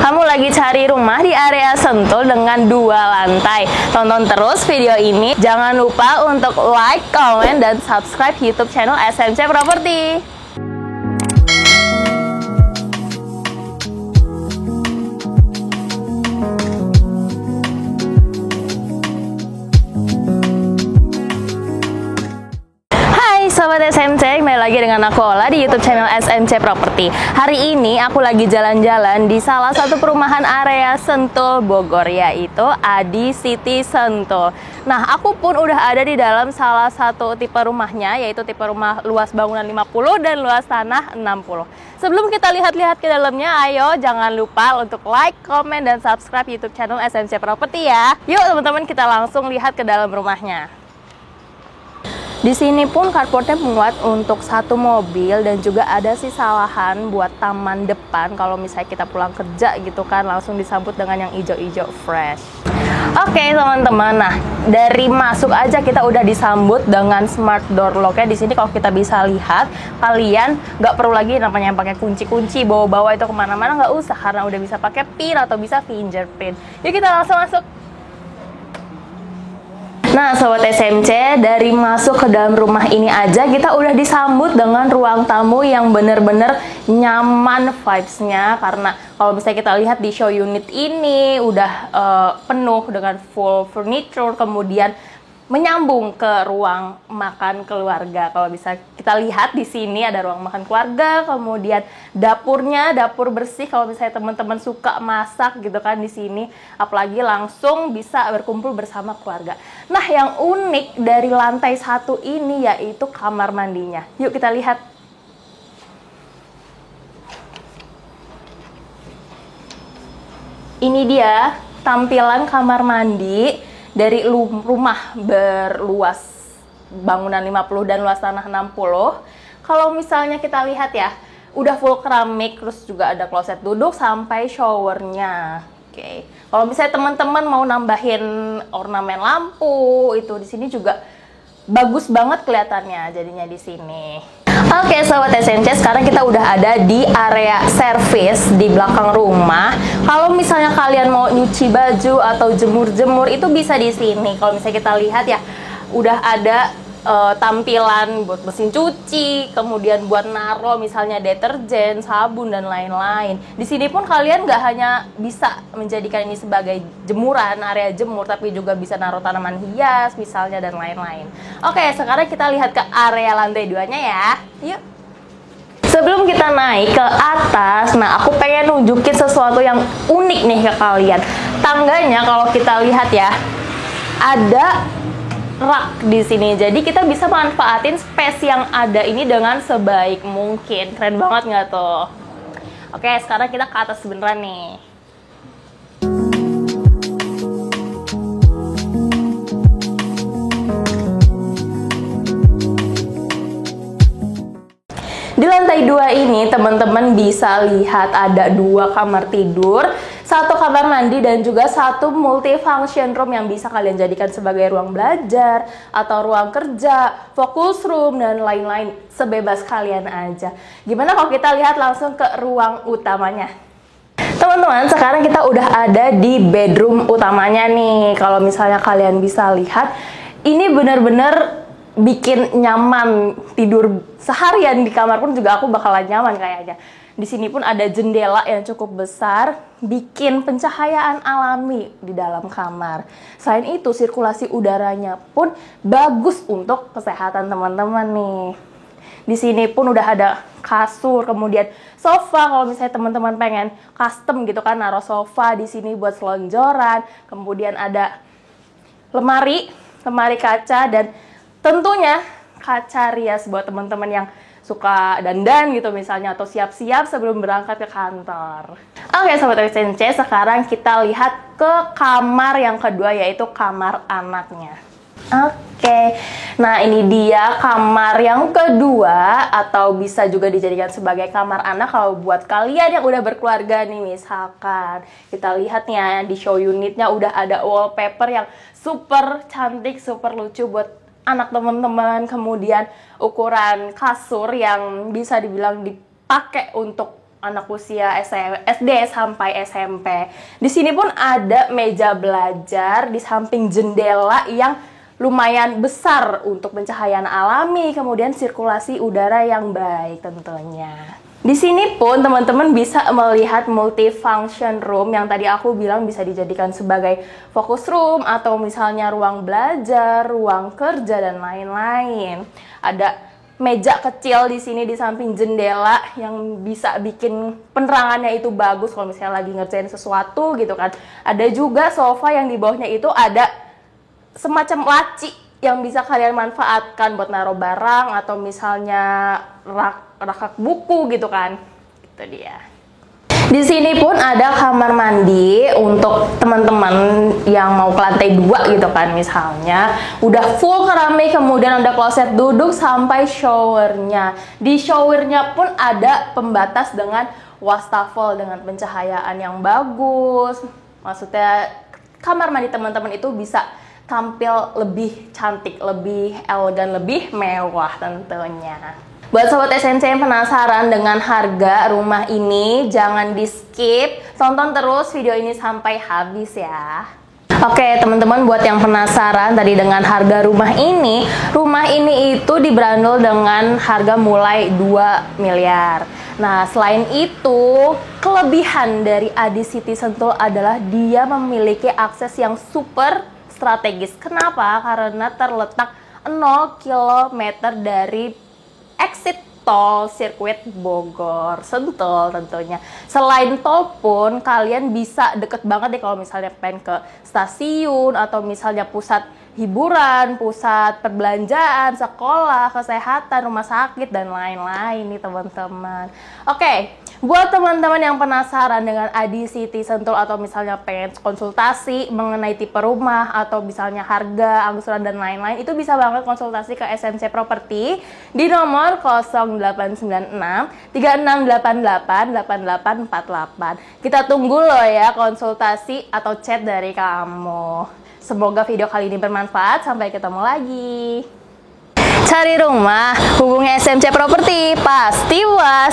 Kamu lagi cari rumah di area Sentul dengan 2 lantai. Tonton terus video ini. Jangan lupa untuk like, comment, dan subscribe YouTube channel SMC Property. Sobat SMC, kembali lagi dengan aku Ola di YouTube channel SMC Property. Hari ini aku lagi jalan-jalan di salah satu perumahan area Sentul Bogor, yaitu Adi City Sentul. Nah, aku pun udah ada di dalam salah satu tipe rumahnya, yaitu tipe rumah luas bangunan 50 dan luas tanah 60. Sebelum kita lihat-lihat ke dalamnya, ayo jangan lupa untuk like, comment, dan subscribe YouTube channel SMC Property ya. Yuk teman-teman, kita langsung lihat ke dalam rumahnya. Di sini pun carportnya muat untuk 1 mobil dan juga ada sisa lahan buat taman depan kalau misalnya kita pulang kerja gitu kan, langsung disambut dengan yang hijau-hijau fresh. Oke teman-teman, nah dari masuk aja kita udah disambut dengan smart door lock-nya. Di sini kalau kita bisa lihat, kalian nggak perlu lagi namanya pakai kunci-kunci bawa-bawa itu kemana-mana, nggak usah, karena udah bisa pakai PIN atau bisa fingerprint. Yuk kita langsung masuk. Nah Sobat SMC, dari masuk ke dalam rumah ini aja kita udah disambut dengan ruang tamu yang bener-bener nyaman vibes-nya. Karena kalau misalnya kita lihat di show unit ini udah penuh dengan full furniture, kemudian menyambung ke ruang makan keluarga. Kalau bisa kita lihat di sini ada ruang makan keluarga, kemudian dapurnya, dapur bersih kalau misalnya teman-teman suka masak gitu kan di sini, apalagi langsung bisa berkumpul bersama keluarga. Nah, yang unik dari lantai 1 ini yaitu kamar mandinya. Yuk kita lihat. Ini dia tampilan kamar mandi dari rumah berluas bangunan 50 dan luas tanah 60. Kalau misalnya kita lihat ya, udah full keramik, terus juga ada kloset duduk sampai showernya. Oke. Kalau misalnya teman-teman mau nambahin ornamen lampu, itu di sini juga bagus banget kelihatannya jadinya di sini. Oke Sobat SMC, sekarang kita udah ada di area service di belakang rumah. Kalau misalnya kalian mau nyuci baju atau jemur-jemur itu bisa di sini. Kalau misalnya kita lihat ya, udah ada tampilan buat mesin cuci, kemudian buat naro misalnya deterjen, sabun, dan lain-lain. Di sini pun kalian nggak hanya bisa menjadikan ini sebagai jemuran, area jemur, tapi juga bisa naro tanaman hias misalnya dan lain-lain. Oke, sekarang kita lihat ke area lantai 2-nya ya. Yuk. Sebelum kita naik ke atas, nah aku pengen nunjukin sesuatu yang unik nih ke kalian. Tangganya kalau kita lihat ya, ada rak di sini. Jadi kita bisa manfaatin space yang ada ini dengan sebaik mungkin. Keren banget nggak tuh? Oke, sekarang kita ke atas beneran nih. Di lantai 2 ini teman-teman bisa lihat ada 2 kamar tidur, 1 kamar mandi, dan juga 1 multifunction room yang bisa kalian jadikan sebagai ruang belajar atau ruang kerja, focus room, dan lain-lain. Sebebas kalian aja. Gimana kalau kita lihat langsung ke ruang utamanya? Teman-teman, sekarang kita udah ada di bedroom utamanya nih. Kalau misalnya kalian bisa lihat, ini bener-bener bikin nyaman, tidur seharian di kamar pun juga aku bakalan nyaman kayaknya. Di sini pun ada jendela yang cukup besar, bikin pencahayaan alami di dalam kamar. Selain itu, sirkulasi udaranya pun bagus untuk kesehatan teman-teman nih. Di sini pun udah ada kasur, kemudian sofa kalau misalnya teman-teman pengen custom gitu kan, naruh sofa di sini buat selonjoran. Kemudian ada lemari kaca, dan tentunya kaca rias buat teman-teman yang suka dandan gitu misalnya, atau siap-siap sebelum berangkat ke kantor. Oke Sobat SMC, sekarang kita lihat ke kamar yang kedua, yaitu kamar anaknya. Oke, nah ini dia kamar yang kedua, atau bisa juga dijadikan sebagai kamar anak kalau buat kalian yang udah berkeluarga nih. Misalkan kita lihatnya di show unitnya udah ada wallpaper yang super cantik, super lucu buat anak teman-teman. Kemudian ukuran kasur yang bisa dibilang dipakai untuk anak usia SD sampai SMP. Di sini pun ada meja belajar di samping jendela yang lumayan besar untuk pencahayaan alami, kemudian sirkulasi udara yang baik tentunya. Di sini pun teman-teman bisa melihat multifunction room yang tadi aku bilang bisa dijadikan sebagai focus room atau misalnya ruang belajar, ruang kerja dan lain-lain. Ada meja kecil di sini di samping jendela yang bisa bikin penerangannya itu bagus kalau misalnya lagi ngerjain sesuatu gitu kan. Ada juga sofa yang di bawahnya itu ada semacam laci yang bisa kalian manfaatkan buat naruh barang atau misalnya rak buku gitu kan. Itu dia. Di sini pun ada kamar mandi untuk teman-teman yang mau ke lantai 2 gitu kan, misalnya udah full keramik, kemudian ada kloset duduk sampai showernya. Di showernya pun ada pembatas dengan wastafel dengan pencahayaan yang bagus. Maksudnya kamar mandi teman-teman itu bisa tampil lebih cantik, lebih elegan, lebih mewah tentunya. Buat sobat SMC yang penasaran dengan harga rumah ini, jangan di skip, tonton terus video ini sampai habis ya. Oke teman-teman, buat yang penasaran tadi dengan harga rumah ini itu diberandul dengan harga mulai 2 miliar. Nah selain itu, kelebihan dari Adi City Sentul adalah dia memiliki akses yang super strategis. Kenapa? Karena terletak 0 km dari exit tol sirkuit Bogor Sentul tentunya. Selain tol pun kalian bisa deket banget deh kalau misalnya pengen ke stasiun atau misalnya pusat hiburan, pusat perbelanjaan, sekolah, kesehatan, rumah sakit dan lain-lain nih teman-teman. Oke, buat teman-teman yang penasaran dengan Adi City Sentul atau misalnya pengen konsultasi mengenai tipe rumah atau misalnya harga, angsuran dan lain-lain, itu bisa banget konsultasi ke SMC Property di nomor 0896 3688 8848. Kita tunggu loh ya konsultasi atau chat dari kamu. Semoga video kali ini bermanfaat. Sampai ketemu lagi. Cari rumah, hubungi SMC Property, pasti puas.